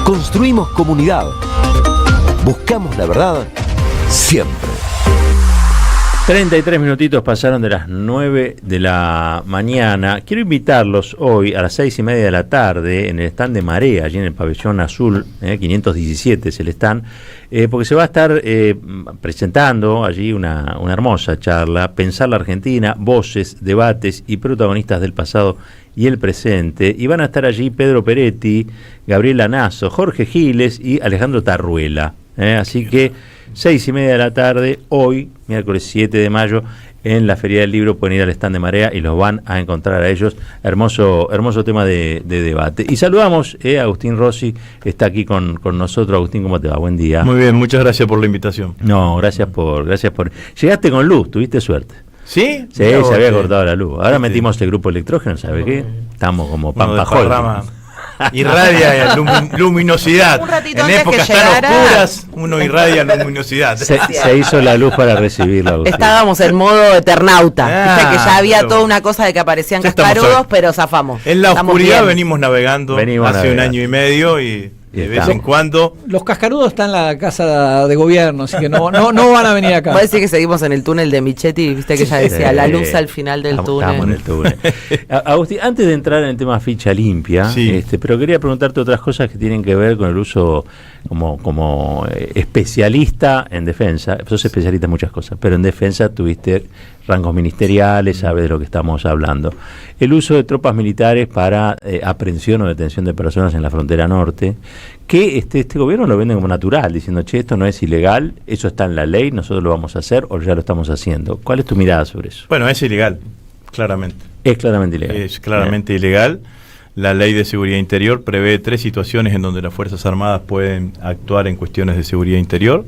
Construimos comunidad. Buscamos la verdad siempre. 33 minutitos pasaron de las 9 de la mañana. Quiero invitarlos hoy a las 6:30 de la tarde en el stand de Marea, allí en el pabellón azul, 517 es el stand, porque se va a estar presentando allí una hermosa charla, Pensar la Argentina, voces, debates y protagonistas del pasado y el presente. Y van a estar allí Pedro Peretti, Gabriela Nasso, Jorge Giles y Alejandro Tarruela. Así que 6:30 de la tarde, hoy, miércoles 7 de mayo, en la Feria del Libro, pueden ir al stand de Marea y los van a encontrar a ellos. Hermoso tema de debate. Y saludamos a Agustín Rossi, está aquí con nosotros. Agustín, ¿cómo te va? Buen día. Muy bien, muchas gracias por la invitación. No, gracias por... Llegaste con luz, tuviste suerte. ¿Sí? Sí, se había cortado la luz. Ahora metimos el grupo electrógeno, ¿sabe qué? Estamos como pampajol. Irradia luminosidad. Un ratito en épocas que tan llegara, oscuras, uno irradia luminosidad. Se hizo la luz para recibirla, Agustín. estábamos en modo eternauta. Viste que ya había pero toda una cosa de que aparecían ya estamos cascarudos, pero zafamos. En la Estamos oscuridad bien. venimos navegando hace un año y medio y de vez en cuando. Los cascarudos están en la casa de gobierno, así que no van a venir acá. Vos decís que seguimos en el túnel de Michetti, viste que ella decía la luz al final del túnel. Estamos en el túnel. Agustín, antes de entrar en el tema ficha limpia, sí, pero quería preguntarte otras cosas que tienen que ver con el uso como especialista en defensa. Sos especialista en muchas cosas, pero en defensa tuviste rangos ministeriales, sabes de lo que estamos hablando. El uso de tropas militares para aprehensión o detención de personas en la frontera norte, que este gobierno lo vende como natural, diciendo, che, esto no es ilegal, eso está en la ley, nosotros lo vamos a hacer o ya lo estamos haciendo. ¿Cuál es tu mirada sobre eso? Bueno, es ilegal, claramente. Es claramente ilegal. Es claramente ilegal. La Ley de Seguridad Interior prevé 3 situaciones en donde las Fuerzas Armadas pueden actuar en cuestiones de seguridad interior.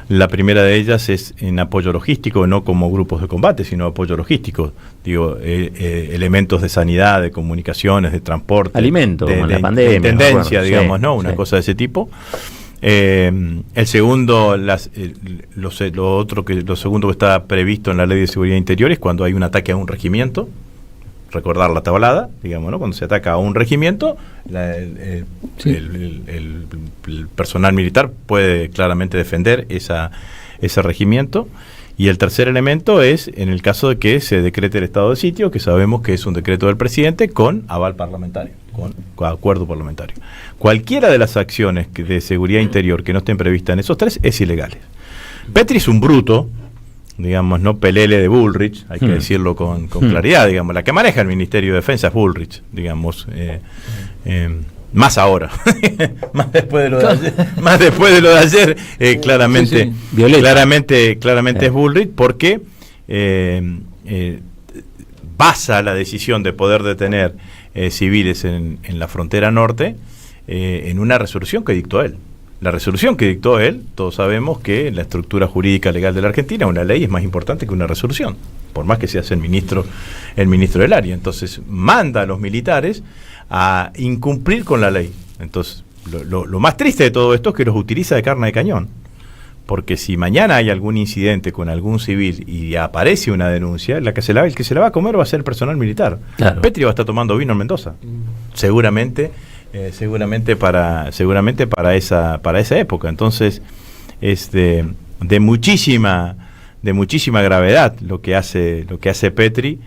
La primera de ellas es en apoyo logístico, no como grupos de combate, sino apoyo logístico. Digo, elementos de sanidad, de comunicaciones, de transporte. Alimentos, de la pandemia. de tendencia, bueno, digamos, sí, ¿no? Una sí. cosa de ese tipo. El segundo, lo segundo que está previsto en la Ley de Seguridad Interior es cuando hay un ataque a un regimiento. Recordar la tablada, digamos, ¿no? Cuando se ataca a un regimiento, el personal militar puede claramente defender ese regimiento. Y el tercer elemento es en el caso de que se decrete el estado de sitio, que sabemos que es un decreto del presidente con aval parlamentario, con acuerdo parlamentario. Cualquiera de las acciones de seguridad interior que no estén previstas en esos 3 es ilegales. Petri es un bruto, digamos, no pelele de Bullrich, hay que decirlo con claridad, digamos, la que maneja el Ministerio de Defensa es Bullrich, digamos, más ahora, más después de lo de ayer, claramente, sí. claramente es Bullrich, porque basa la decisión de poder detener civiles en la frontera norte en una resolución que dictó él. La resolución que dictó él, todos sabemos que en la estructura jurídica legal de la Argentina una ley es más importante que una resolución, por más que seas el ministro del área. Entonces manda a los militares a incumplir con la ley. Entonces lo más triste de todo esto es que los utiliza de carne de cañón, porque si mañana hay algún incidente con algún civil y aparece una denuncia, el que se la va a comer va a ser el personal militar. Claro. Petri va a estar tomando vino en Mendoza, seguramente para esa época. Entonces de muchísima gravedad lo que hace Petri.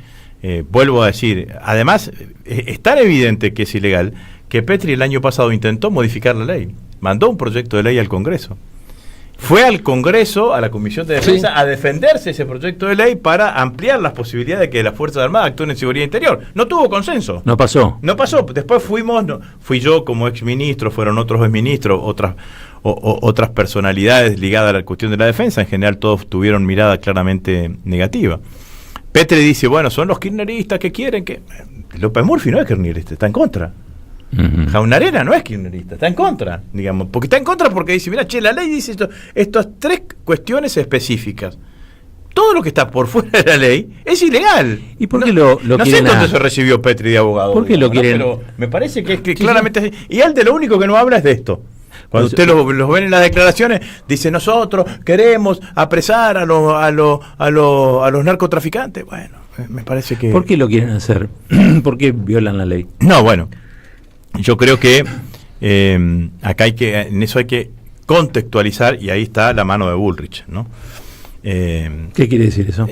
Vuelvo a decir, además es tan evidente que es ilegal que Petri el año pasado intentó modificar la ley, mandó un proyecto de ley al Congreso, fue al Congreso, a la Comisión de Defensa, sí, a defenderse ese proyecto de ley para ampliar las posibilidades de que las Fuerzas Armadas actúen en seguridad interior. No tuvo consenso. No pasó. Después fui yo como exministro, fueron otros exministros, otras personalidades ligadas a la cuestión de la defensa. En general todos tuvieron mirada claramente negativa. Petri dice, bueno, son los kirchneristas que quieren que... López Murphy no es kirchnerista, está en contra. Jaunarena no es kirchnerista, está en contra, digamos, porque está en contra porque dice, mira, la ley dice estas 3 cuestiones específicas. Todo lo que está por fuera de la ley es ilegal. ¿Y por qué lo no sé dónde se recibió Petri de abogado. ¿Por qué lo quieren? Pero me parece que claramente sí. Y él de lo único que no habla es de esto. Cuando usted los ven en las declaraciones, dice, nosotros queremos apresar a los narcotraficantes. Bueno, me parece que... ¿Por qué lo quieren hacer? ¿Por qué violan la ley? No, bueno, yo creo que Acá en eso hay que contextualizar, y ahí está la mano de Bullrich, ¿no? ¿Qué quiere decir eso?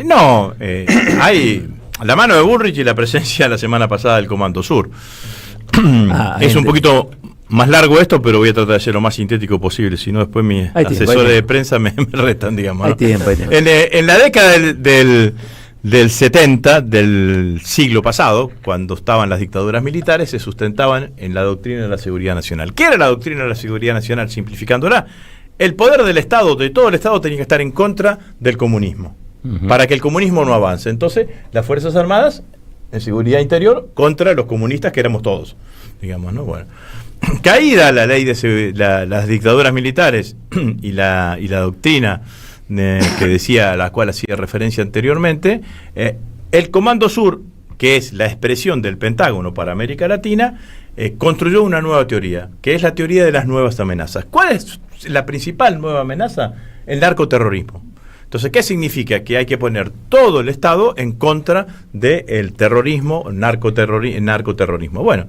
Hay la mano de Bullrich y la presencia la semana pasada del Comando Sur. Es un poquito más largo esto, pero voy a tratar de ser lo más sintético posible, si no después mis asesores de prensa me retan, digamos, ¿no? Hay tiempo. En la década del 70 del siglo pasado, cuando estaban las dictaduras militares, se sustentaban en la doctrina de la seguridad nacional. ¿Qué era la doctrina de la seguridad nacional? Simplificándola, el poder del Estado, de todo el Estado, tenía que estar en contra del comunismo, para que el comunismo no avance. Entonces, las Fuerzas Armadas, en seguridad interior, contra los comunistas, que éramos todos, digamos, ¿no? Bueno, caída la ley de las dictaduras militares y la doctrina que decía, a la cual hacía referencia anteriormente, el Comando Sur, que es la expresión del Pentágono para América Latina, construyó una nueva teoría, que es la teoría de las nuevas amenazas. ¿Cuál es la principal nueva amenaza? El narcoterrorismo. Entonces, ¿qué significa? Que hay que poner todo el Estado en contra del terrorismo, narcoterrorismo. Bueno,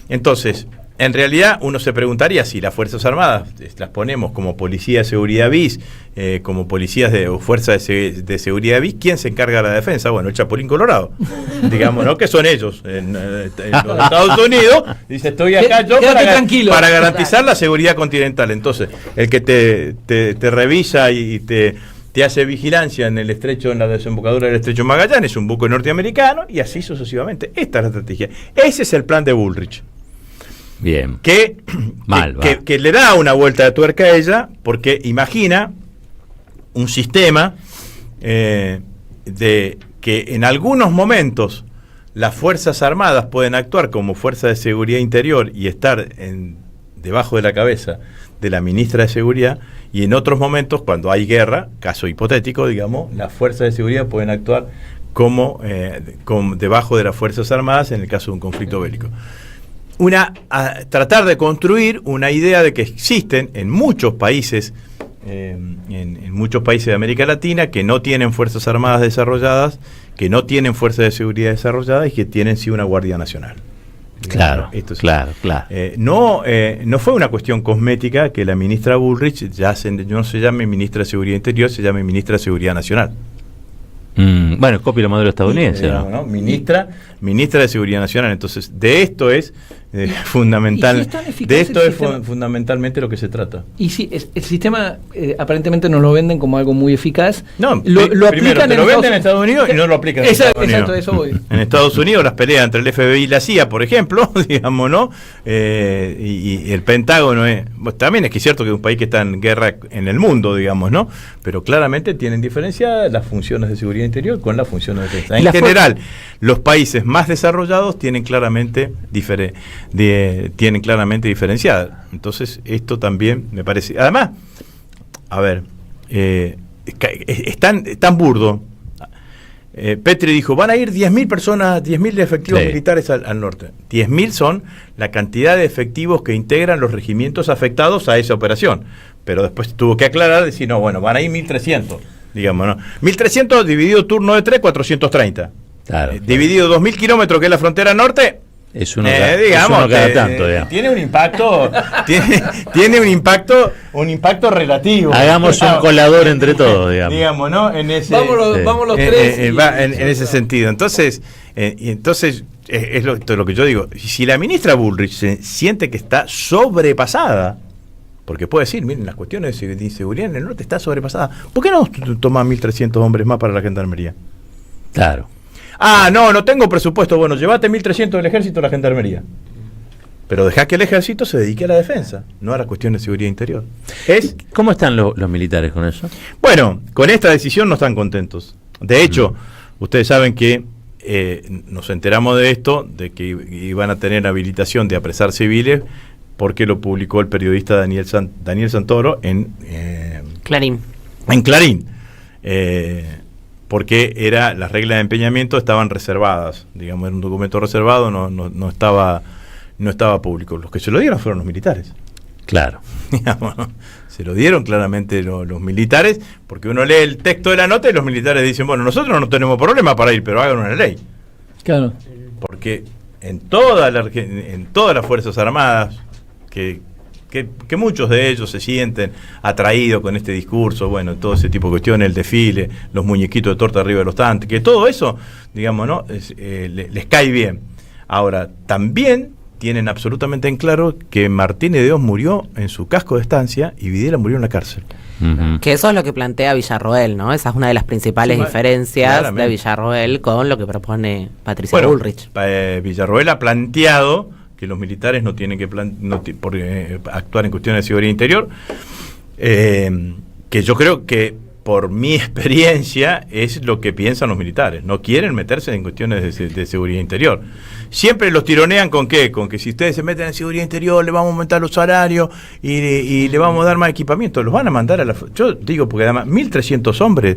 entonces, en realidad uno se preguntaría si las Fuerzas Armadas las ponemos como policía de seguridad bis, como policías o fuerzas de seguridad bis, ¿quién se encarga de la defensa? Bueno, el Chapulín Colorado, digamos, ¿no? Que son ellos en los Estados Unidos. Dice, estoy acá yo para garantizar la seguridad continental. Entonces, el que te revisa y te hace vigilancia en el estrecho, en la desembocadura del estrecho Magallanes, es un buque norteamericano, y así sucesivamente. Esta es la estrategia. Ese es el plan de Bullrich. Bien. Que le da una vuelta de tuerca a ella, porque imagina un sistema de que en algunos momentos las Fuerzas Armadas pueden actuar como fuerza de seguridad interior y estar debajo de la cabeza de la ministra de Seguridad, y en otros momentos, cuando hay guerra, caso hipotético, digamos, las fuerzas de seguridad pueden actuar como debajo de las Fuerzas Armadas en el caso de un conflicto bélico. Tratar de construir una idea de que existen en muchos países, en muchos países de América Latina, que no tienen Fuerzas Armadas desarrolladas, que no tienen Fuerzas de Seguridad desarrolladas y que tienen sí una Guardia Nacional. Claro, esto es, claro. No fue una cuestión cosmética que la ministra Bullrich no se llame ministra de Seguridad Interior, se llame ministra de Seguridad Nacional. Bueno, copia el modelo estadounidense, ¿no? Ministra de Seguridad Nacional. Entonces, de esto es fundamental. Fundamentalmente lo que se trata. Y si el sistema aparentemente nos lo venden como algo muy eficaz. No, lo aplican te lo venden en Estados Unidos y no lo aplican en Estados Unidos. Exacto, eso voy. En Estados Unidos las peleas entre el FBI y la CIA, por ejemplo, digamos, ¿no? Y el Pentágono también es que es cierto que es un país que está en guerra en el mundo, digamos, ¿no? Pero claramente tienen diferencia las funciones de seguridad interior con las funciones de defensa. En general, los países más desarrollados tienen claramente diferenciada. Entonces, esto también me parece. Además, a ver, es tan burdo. Petri dijo, van a ir 10.000 personas, 10.000 efectivos militares al norte. 10.000 son la cantidad de efectivos que integran los regimientos afectados a esa operación. Pero después tuvo que aclarar, decir, no, bueno, van a ir 1.300, digamos, ¿no? 1.300 dividido turno de 3, 430. Claro. Dividido 2.000 kilómetros, que es la frontera norte. Es uno cada tanto, digamos. Tiene un impacto, tiene un impacto relativo. Hagamos un colador entre todos, digamos, ¿no? En ese, vamos los tres. En ese sentido. Entonces, es lo que yo digo. Si la ministra Bullrich se siente que está sobrepasada, porque puede decir, miren, las cuestiones de inseguridad en el norte está sobrepasada, ¿por qué no toma 1.300 hombres más para la gendarmería? Claro. No tengo presupuesto. Bueno, llévate 1.300 del ejército a la gendarmería. Pero dejá que el ejército se dedique a la defensa, no a las cuestiones de seguridad interior. ¿Cómo están los militares con eso? Bueno, con esta decisión no están contentos. De hecho, ustedes saben que nos enteramos de esto, de que iban a tener habilitación de apresar civiles, porque lo publicó el periodista Daniel Santoro en Clarín. En Clarín. Porque las reglas de empeñamiento estaban reservadas, digamos, era un documento reservado, no estaba público. Los que se lo dieron fueron los militares. Claro. Digamos, ¿no? Se lo dieron claramente los militares, porque uno lee el texto de la nota y los militares dicen, bueno, nosotros no tenemos problema para ir, pero hagan una ley. Claro. Porque en todas las Fuerzas Armadas, que muchos de ellos se sienten atraídos con este discurso, bueno, todo ese tipo de cuestiones, el desfile, los muñequitos de torta arriba de los tanques, que todo eso, digamos, ¿no? Les cae bien. Ahora, también tienen absolutamente en claro que Martínez de Dios murió en su casco de estancia y Videla murió en la cárcel. Que eso es lo que plantea Villarroel, ¿no? Esa es una de las principales diferencias claramente de Villarroel con lo que propone Patricia Bullrich. Villarroel ha planteado que los militares no tienen que actuar en cuestiones de seguridad interior, que yo creo que por mi experiencia es lo que piensan los militares. No quieren meterse en cuestiones de seguridad interior. Siempre los tironean con qué, con que si ustedes se meten en seguridad interior le vamos a aumentar los salarios y le vamos a dar más equipamiento. Los van a mandar a la... Yo digo, porque además 1.300 hombres,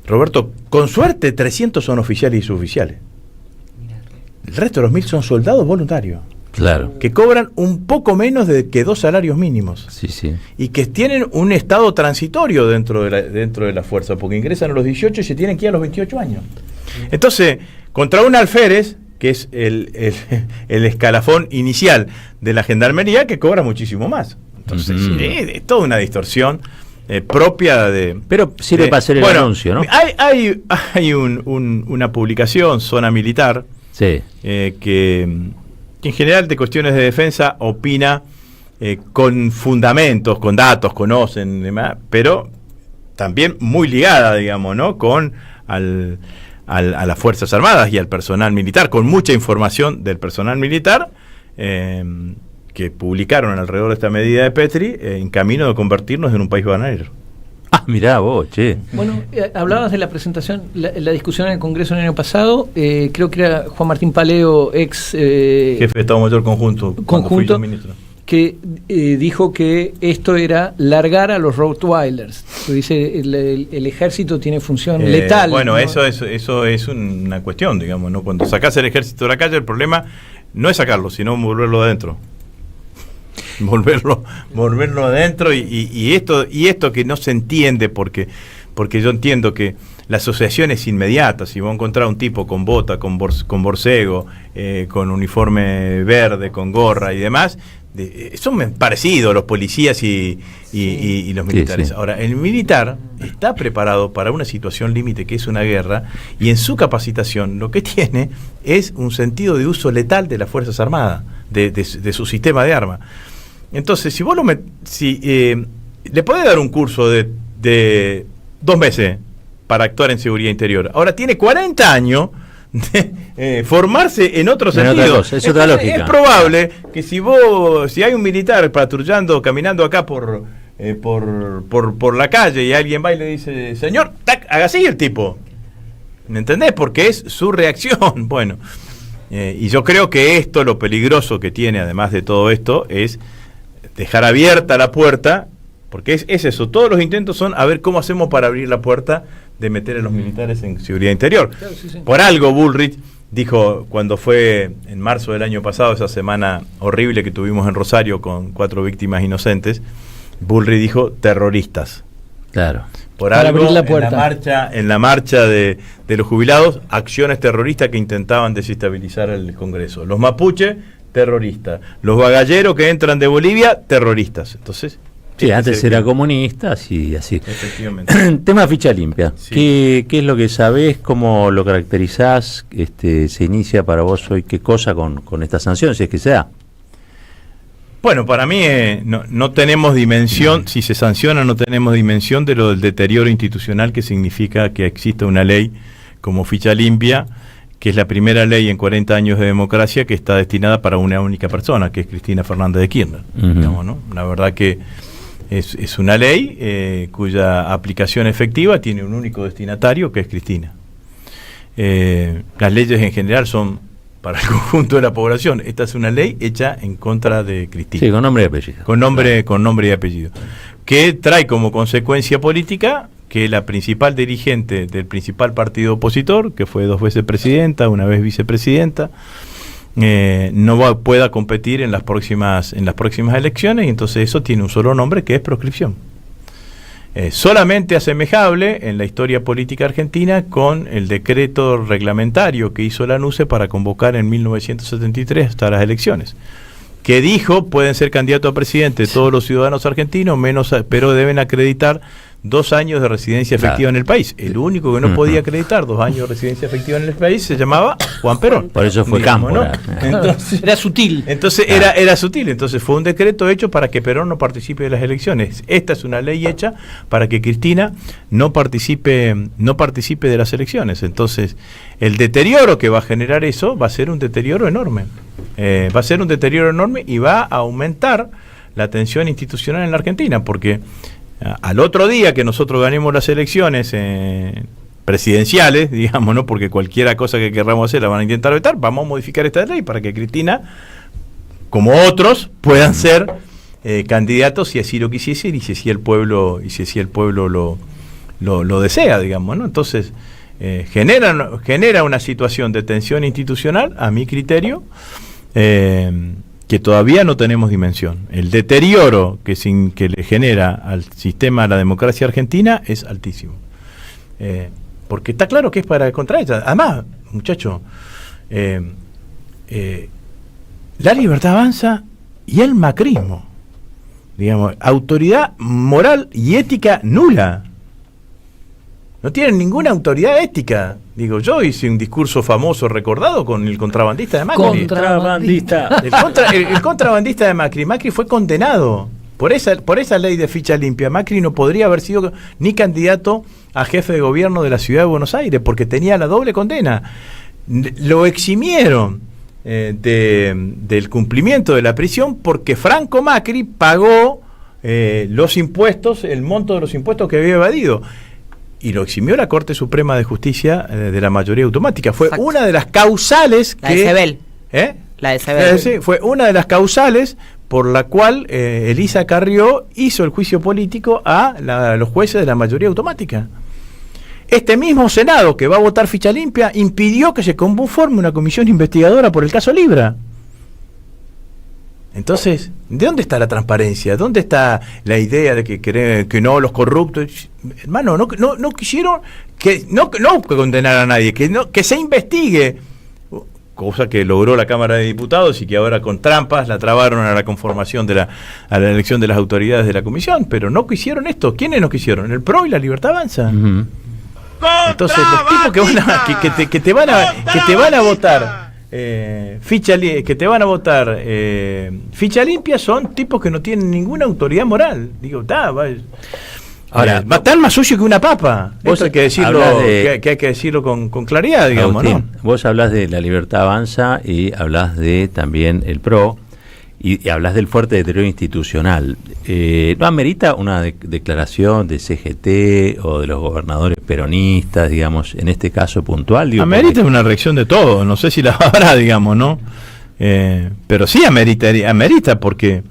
Roberto, con suerte 300 son oficiales y suboficiales. El resto de los 1.000 son soldados voluntarios. Claro. Que cobran un poco menos que 2 salarios mínimos. Sí, sí. Y que tienen un estado transitorio dentro de la fuerza, porque ingresan a los 18 y se tienen que ir a los 28 años. Entonces, contra un alférez, que es el escalafón inicial de la gendarmería, que cobra muchísimo más. Entonces, es toda una distorsión propia de... Pero sirve para hacer el anuncio, ¿no? Hay una publicación, Zona Militar, sí, que en general de cuestiones de defensa opina con fundamentos, con datos, conocen, demás, pero también muy ligada, digamos, ¿no? Con a las Fuerzas Armadas y al personal militar, con mucha información del personal militar que publicaron alrededor de esta medida de Petri en camino de convertirnos en un país bananero. Ah, mirá vos, che. Bueno, hablabas de la presentación, la discusión en el Congreso el año pasado, creo que era Juan Martín Paleo, ex... jefe de Estado Mayor Conjunto, ministro, que dijo que esto era largar a los Rottweilers. Dice, el ejército tiene función letal. Bueno, ¿no? eso es una cuestión, digamos, ¿no? Cuando sacás el ejército de la calle, el problema no es sacarlo, sino volverlo adentro. Volverlo adentro y esto que no se entiende porque yo entiendo que la asociación es inmediata. Si vos encontrás un tipo con bota, con borcego, con uniforme verde, con gorra y demás, son parecidos los policías y los militares. Sí. Ahora, el militar está preparado para una situación límite que es una guerra, y en su capacitación lo que tiene es un sentido de uso letal de las Fuerzas Armadas, de su sistema de armas. Entonces, si vos le podés dar un curso de 2 meses para actuar en seguridad interior, ahora tiene 40 años de formarse en otro sentido. Es otra lógica. Es probable que si hay un militar patrullando, caminando acá por la calle y alguien va y le dice, señor, tac, haga así el tipo. ¿Me entendés? Porque es su reacción. Bueno, y yo creo que esto, lo peligroso que tiene, además de todo esto, es dejar abierta la puerta, porque es eso, todos los intentos son a ver cómo hacemos para abrir la puerta de meter a los militares en seguridad interior. Claro, sí. Por algo Bullrich dijo, cuando fue en marzo del año pasado, esa semana horrible que tuvimos en Rosario con 4 víctimas inocentes, Bullrich dijo terroristas. Claro. Por para algo, abrir la puerta. En la marcha de los jubilados, acciones terroristas que intentaban desestabilizar el Congreso. Los mapuches, terroristas. Los bagalleros que entran de Bolivia, terroristas. Entonces, sí, antes era comunista, así. Efectivamente. Tema ficha limpia. Sí. ¿Qué es lo que sabés? ¿Cómo lo caracterizás? ¿Se inicia para vos hoy qué cosa con esta sanción, si es que se da? Bueno, para mí no tenemos dimensión, si se sanciona no tenemos dimensión de lo del deterioro institucional que significa que exista una ley como ficha limpia, que es la primera ley en 40 años de democracia que está destinada para una única persona, que es Cristina Fernández de Kirchner. Digamos, ¿no? La verdad que es una ley cuya aplicación efectiva tiene un único destinatario, que es Cristina. Las leyes en general son para el conjunto de la población. Esta es una ley hecha en contra de Cristina. Sí, con nombre y apellido. Con nombre y apellido. Que trae como consecuencia política que la principal dirigente del principal partido opositor, que fue 2 veces presidenta, 1 vez vicepresidenta, no pueda competir en las próximas elecciones, y entonces eso tiene un solo nombre, que es proscripción. Solamente asemejable en la historia política argentina con el decreto reglamentario que hizo la NUCE para convocar en 1973 hasta las elecciones. que dijo pueden ser candidatos a presidente todos los ciudadanos argentinos, pero deben acreditar 2 años de residencia efectiva en el país. El único que no podía acreditar 2 años de residencia efectiva en el país se llamaba Juan Perón. Por eso fue Cámpora. ¿no? Entonces, era sutil. Entonces era sutil. Entonces fue un decreto hecho para que Perón no participe de las elecciones. Esta es una ley hecha para que Cristina no participe de las elecciones. Entonces, el deterioro que va a generar eso va a ser un deterioro enorme. Va a ser un deterioro enorme y va a aumentar la tensión institucional en la Argentina, porque al otro día que nosotros ganemos las elecciones presidenciales, digamos, ¿no? Porque cualquier cosa que querramos hacer la van a intentar vetar, vamos a modificar esta ley para que Cristina, como otros, puedan ser candidatos si así lo quisiesen y si así el pueblo lo desea, digamos, ¿no? Entonces genera una situación de tensión institucional, a mi criterio, que todavía no tenemos dimensión. El deterioro que le genera al sistema, a la democracia argentina, es altísimo. Porque está claro que es para contra ella. Además, muchachos, la Libertad Avanza y el macrismo, digamos, autoridad moral y ética nula. No tienen ninguna autoridad ética. Digo, yo hice un discurso famoso, recordado, con el contrabandista de Macri. El contrabandista de Macri. Macri fue condenado por esa ley de ficha limpia. Macri no podría haber sido ni candidato a jefe de gobierno de la ciudad de Buenos Aires, porque tenía la doble condena. Lo eximieron del cumplimiento de la prisión porque Franco Macri pagó los impuestos, el monto de los impuestos que había evadido. Y lo eximió la Corte Suprema de Justicia de la mayoría automática. Fue una de las causales La de Sebel. La de Sebel. Sí, fue una de las causales por la cual Elisa Carrió hizo el juicio político a los jueces de la mayoría automática. Este mismo Senado que va a votar ficha limpia impidió que se conforme una comisión investigadora por el caso Libra. Entonces, ¿de dónde está la transparencia? ¿Dónde está la idea de que no los corruptos? Hermano, no quisieron que condenar a nadie, que se investigue, cosa que logró la Cámara de Diputados y que ahora con trampas la trabaron a la conformación a la elección de las autoridades de la comisión, pero no quisieron esto. ¿Quiénes no quisieron? El PRO y la Libertad Avanza. Entonces, los tipos que te van a votar ficha limpia son tipos que no tienen ninguna autoridad moral. Digo, ahora va a estar más sucio que una papa. Esto hay que decirlo, que hay que decirlo con claridad, digamos. Agustín, ¿no? Vos hablas de la Libertad Avanza y hablas de también el PRO y hablas del fuerte deterioro institucional. ¿No amerita una declaración de CGT o de los gobernadores peronistas, digamos, en este caso puntual? Amerita una reacción de todo, no sé si la habrá, digamos, ¿no? Pero sí amerita porque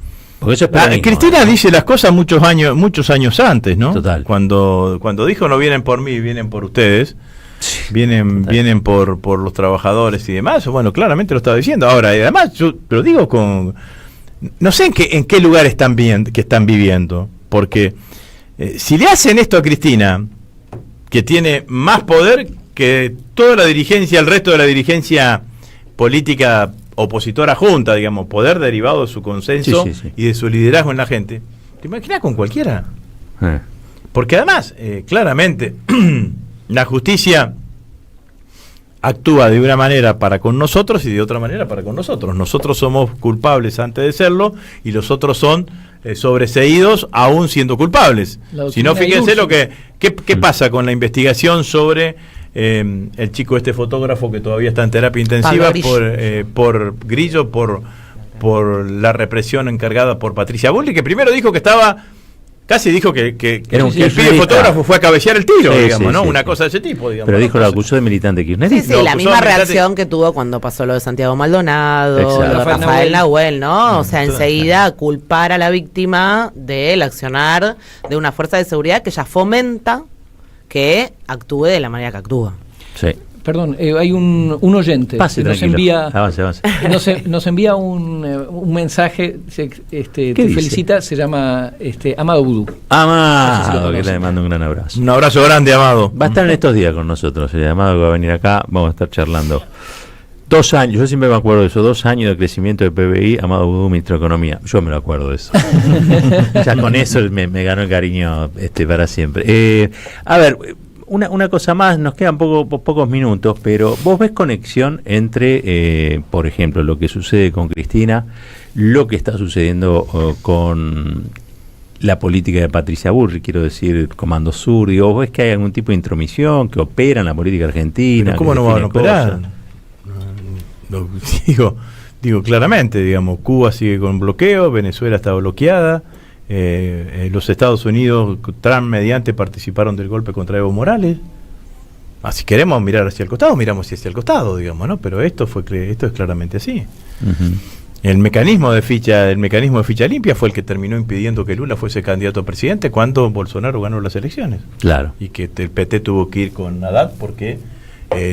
eso es peronismo, Cristina dice las cosas muchos años antes, ¿no? Total. Cuando dijo no vienen por mí, vienen por ustedes. Vienen por los trabajadores y demás. Bueno, claramente lo estaba diciendo. Ahora, además, yo lo digo no sé en qué lugar están viviendo. Porque si le hacen esto a Cristina, que tiene más poder que toda la dirigencia, el resto de la dirigencia política opositora junta, digamos, poder derivado de su consenso y de su liderazgo en la gente, ¿te imaginas con cualquiera? Porque además, claramente, la justicia actúa de una manera para con nosotros y de otra manera para con nosotros. Nosotros somos culpables antes de serlo y los otros son sobreseídos aún siendo culpables. Si no, fíjense qué pasa con la investigación sobre el chico fotógrafo que todavía está en terapia intensiva por Grillo, por la represión encargada por Patricia Bullrich, que primero dijo que estaba... Casi dijo que el pibe fotógrafo fue a cabecear el tiro, digamos, ¿no? Una cosa de ese tipo, digamos. Pero dijo, lo acusó de militante kirchnerista. Sí, la misma reacción que tuvo cuando pasó lo de Santiago Maldonado, lo de Rafael Nahuel, ¿no? O sea, enseguida culpar a la víctima del accionar de una fuerza de seguridad que ya fomenta que actúe de la manera que actúa. Sí. Perdón, hay un oyente que nos envía, avance. Nos envía un mensaje, te felicita, se llama Amado Vudú. Amado, que le mando un gran abrazo. Un abrazo grande, Amado. Va a estar en estos días con nosotros, Amado, que va a venir acá, vamos a estar charlando. 2 años, yo siempre me acuerdo de eso, 2 años de crecimiento de PBI, Amado Boudou, ministro de Economía. Yo me lo acuerdo de eso. Ya con eso me ganó el cariño para siempre. A ver, una cosa más, nos quedan pocos minutos, pero vos ves conexión entre, por ejemplo, lo que sucede con Cristina, lo que está sucediendo con la política de Patricia Bullrich, quiero decir, Comando Sur, digo, ¿vos ves que hay algún tipo de intromisión que opera en la política argentina? ¿Pero cómo no van a operar? Digo claramente, digamos, Cuba sigue con bloqueo, Venezuela está bloqueada, los Estados Unidos, Trump mediante, participaron del golpe contra Evo Morales. Si queremos mirar hacia el costado, miramos hacia el costado, digamos, ¿no? Pero esto es claramente así. Uh-huh. El mecanismo de ficha limpia fue el que terminó impidiendo que Lula fuese candidato a presidente cuando Bolsonaro ganó las elecciones. Claro. Y que el PT tuvo que ir con Haddad porque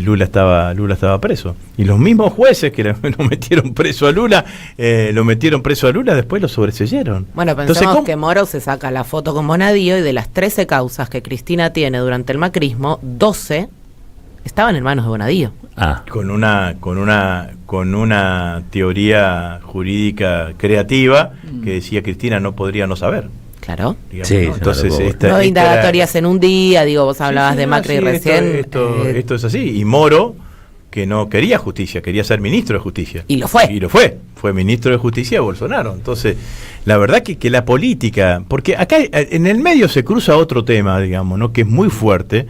Lula estaba preso. Y los mismos jueces que lo metieron preso a Lula, después lo sobreseyeron. Bueno, pensemos que Moro se saca la foto con Bonadío y de las 13 causas que Cristina tiene durante el macrismo, 12 estaban en manos de Bonadío. Con una teoría jurídica creativa que decía Cristina no podría no saber. Claro. Digamos, sí, ¿no? Entonces, no indagatorias en un día, vos hablabas de Macri recién. Esto es así. Y Moro, que no quería justicia, quería ser ministro de justicia. Y lo fue. Fue ministro de justicia de Bolsonaro. Entonces, la verdad que la política, porque acá en el medio se cruza otro tema, digamos, ¿no? Que es muy fuerte,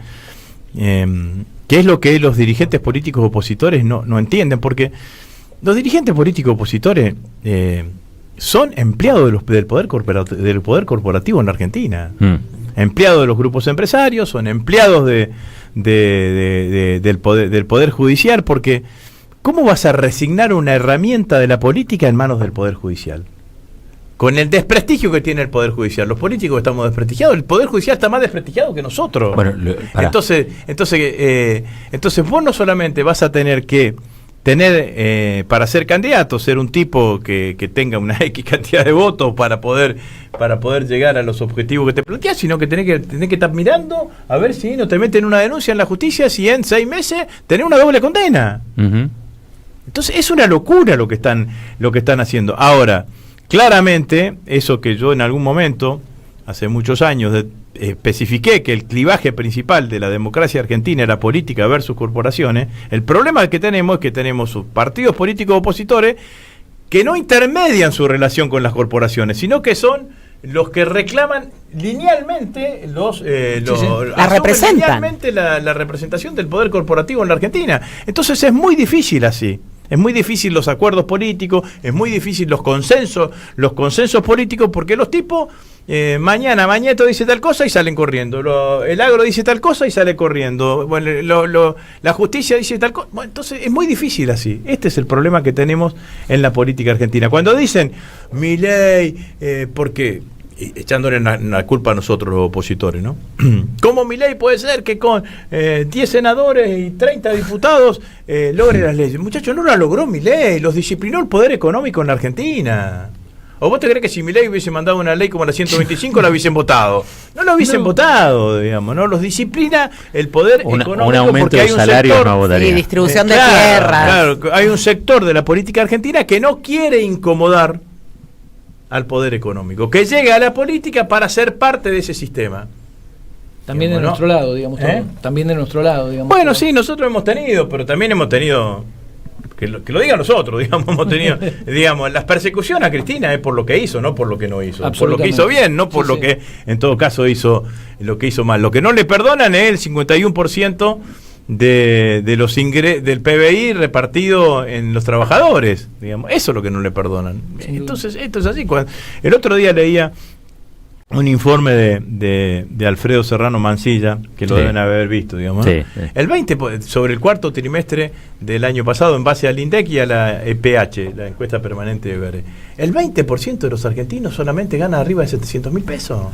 que es lo que los dirigentes políticos opositores no entienden, porque los dirigentes políticos opositores son empleados del poder corporativo en la Argentina. Empleados de los grupos empresarios, son empleados del poder judicial, porque ¿cómo vas a resignar una herramienta de la política en manos del poder judicial? Con el desprestigio que tiene el Poder Judicial. Los políticos estamos desprestigiados. El Poder Judicial está más desprestigiado que nosotros. Bueno, entonces vos no solamente vas a tener que tener, para ser candidato, ser un tipo que tenga una X cantidad de votos para poder llegar a los objetivos que te planteas, sino que tenés que estar mirando a ver si no te meten una denuncia en la justicia, si en 6 meses tenés una doble condena. Uh-huh. Entonces es una locura lo que están haciendo. Ahora, claramente, eso que yo en algún momento, hace muchos años, especifiqué que el clivaje principal de la democracia argentina era política versus corporaciones, el problema que tenemos es que tenemos partidos políticos opositores que no intermedian su relación con las corporaciones, sino que son los que reclaman linealmente la representan. Linealmente la representación del poder corporativo en la Argentina. Entonces es muy difícil así. Es muy difícil los acuerdos políticos, es muy difícil los consensos políticos, porque los tipos, mañana Mañeto dice tal cosa y salen corriendo, el agro dice tal cosa y sale corriendo, bueno, la justicia dice tal cosa, bueno, entonces es muy difícil así. Este es el problema que tenemos en la política argentina. Cuando dicen, Milei, porque echándole la culpa a nosotros los opositores, ¿no? ¿Cómo Milei puede ser que con 10 senadores y 30 diputados logre las leyes? Muchachos, no la logró Milei, los disciplinó el poder económico en la Argentina. ¿O vos te crees que si Milei hubiese mandado una ley como la 125 la hubiesen votado? No la hubiesen votado, digamos, ¿no? Los disciplina el poder económico. Un aumento porque hay de un salario sector, no votaría. Y distribución de tierras. Claro, hay un sector de la política argentina que no quiere incomodar al poder económico, que llega a la política para ser parte de ese sistema. También digamos, de nuestro lado, digamos. También de nuestro lado, digamos. Bueno, sí, nosotros hemos tenido, pero también hemos tenido, que lo digan nosotros, digamos, hemos tenido, digamos, las persecuciones a Cristina es por lo que hizo, no por lo que no hizo. Por lo que hizo bien, no por lo que en todo caso hizo lo que hizo mal. Lo que no le perdonan es el 51% de los del PBI repartido en los trabajadores, digamos, eso es lo que no le perdonan. Entonces, esto es así. El otro día leía un informe de Alfredo Serrano Mancilla, que lo deben haber visto, digamos, ¿no? El 20% sobre el cuarto trimestre del año pasado, en base al INDEC y a la EPH, la encuesta permanente de Veré. El 20% de los argentinos solamente gana arriba de 700.000 pesos.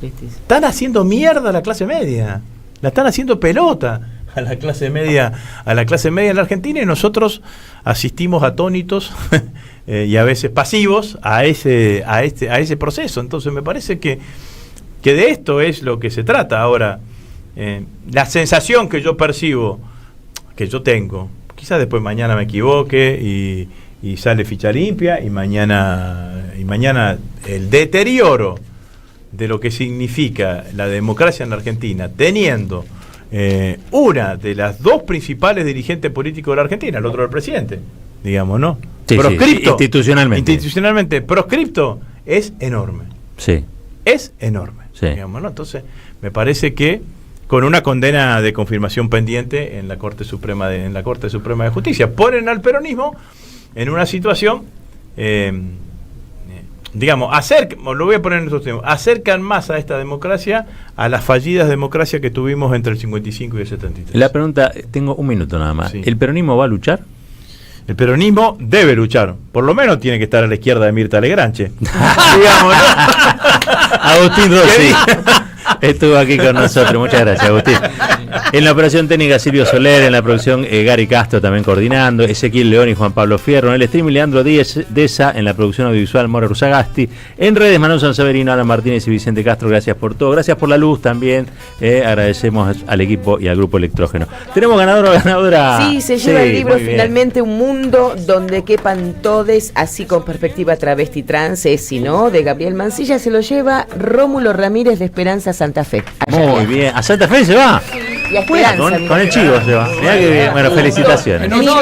Están haciendo mierda a la clase media, la están haciendo pelota a la clase media en la Argentina, y nosotros asistimos atónitos y a veces pasivos a ese proceso. Entonces me parece que de esto es lo que se trata. Ahora, la sensación que yo percibo, que yo tengo, quizás después mañana me equivoque y sale ficha limpia y mañana el deterioro de lo que significa la democracia en la Argentina, teniendo una de las dos principales dirigentes políticos de la Argentina, el otro el presidente, digamos, ¿no? Sí, proscripto, institucionalmente proscripto, es enorme. Sí. Es enorme, Sí. digamos, ¿no? Entonces, me parece que con una condena de confirmación pendiente en la Corte Suprema de Justicia, ponen al peronismo en una situación, digamos, lo voy a poner en estos tiempos, acercan más a esta democracia a las fallidas democracias que tuvimos entre el 55 y el 73. La pregunta, tengo un minuto nada más. Sí. ¿El peronismo va a luchar? El peronismo debe luchar, por lo menos tiene que estar a la izquierda de Mirta Legrandche. Digamos, ¿no? Agustín Rossi estuvo aquí con nosotros. Muchas gracias, Agustín. En la operación técnica Silvio Soler, en la producción Gary Castro también coordinando, Ezequiel León y Juan Pablo Fierro, en el streaming Leandro Díez Deza, en la producción audiovisual Mora Rusagasti, en redes Manuel Sanseverino, Alan Martínez y Vicente Castro. Gracias por todo, gracias por la luz también, agradecemos al equipo y al grupo Electrógeno. Tenemos ganador o ganadora. Sí, se lleva el libro Finalmente un mundo donde quepan todes, así con perspectiva travesti trans, si no, de Gabriel Mancilla. Se lo lleva Rómulo Ramírez de Esperanza Santa Fe. Muy bien, ¿a Santa Fe se va? Y a Esperanza, Con el chivo se va. Mirá que bien. Bueno, felicitaciones. El chivo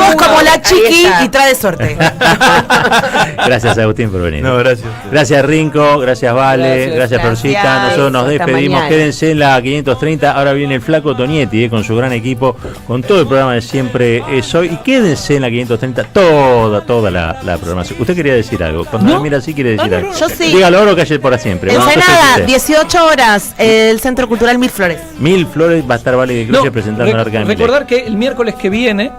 es como la chiqui y trae suerte. Gracias, Agustín, por venir. No, gracias. Gracias, Rinco. Gracias, Vale. Gracias, Florcita. Nosotros nos Hasta despedimos. mañana. Quédense en la 530. Ahora viene el Flaco Tonietti con su gran equipo, con todo el programa de Siempre es Hoy. Y quédense en la 530 toda la programación. ¿Usted quería decir algo? Cuando me mira así, quiere decir algo. Yo sí. Dígalo ahora o calle para siempre. Ensenada, 18 horas, el Centro Cultural Mil Flores. Mil Flores va a estar Vale de Cruz presentando el Arca de Milei. Recordar que el miércoles que viene,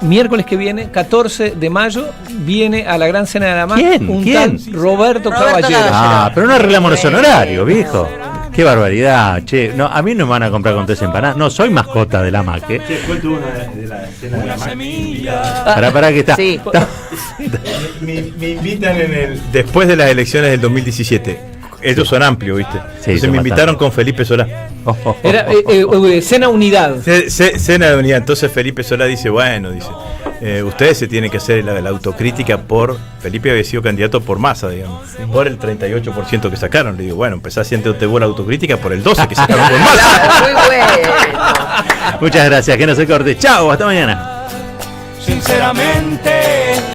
14 de mayo, viene a la Gran Cena de la Mar un tal Roberto Caballero. Ah, pero no arreglamos los honorarios, viejo. Qué barbaridad, che. No, a mí no me van a comprar con 3 empanadas. No, soy mascota de la MAC. Cuento una de la escena de la MAC. Pará que está. Sí. Me invitan después de las elecciones del 2017. Ellos son amplios, ¿viste? Sí, Entonces son me invitaron bastante. con Felipe Solá. Era Cena Unidad. Cena de unidad. Entonces Felipe Solá dice, ustedes se tienen que hacer la autocrítica por... Felipe había sido candidato por Massa, digamos, por el 38% que sacaron. Le digo, bueno, empezá haciéndote vos la autocrítica por el 12% que sacaron por Massa. Muy bueno. Muchas gracias, que no se corte. Chao, hasta mañana. Sinceramente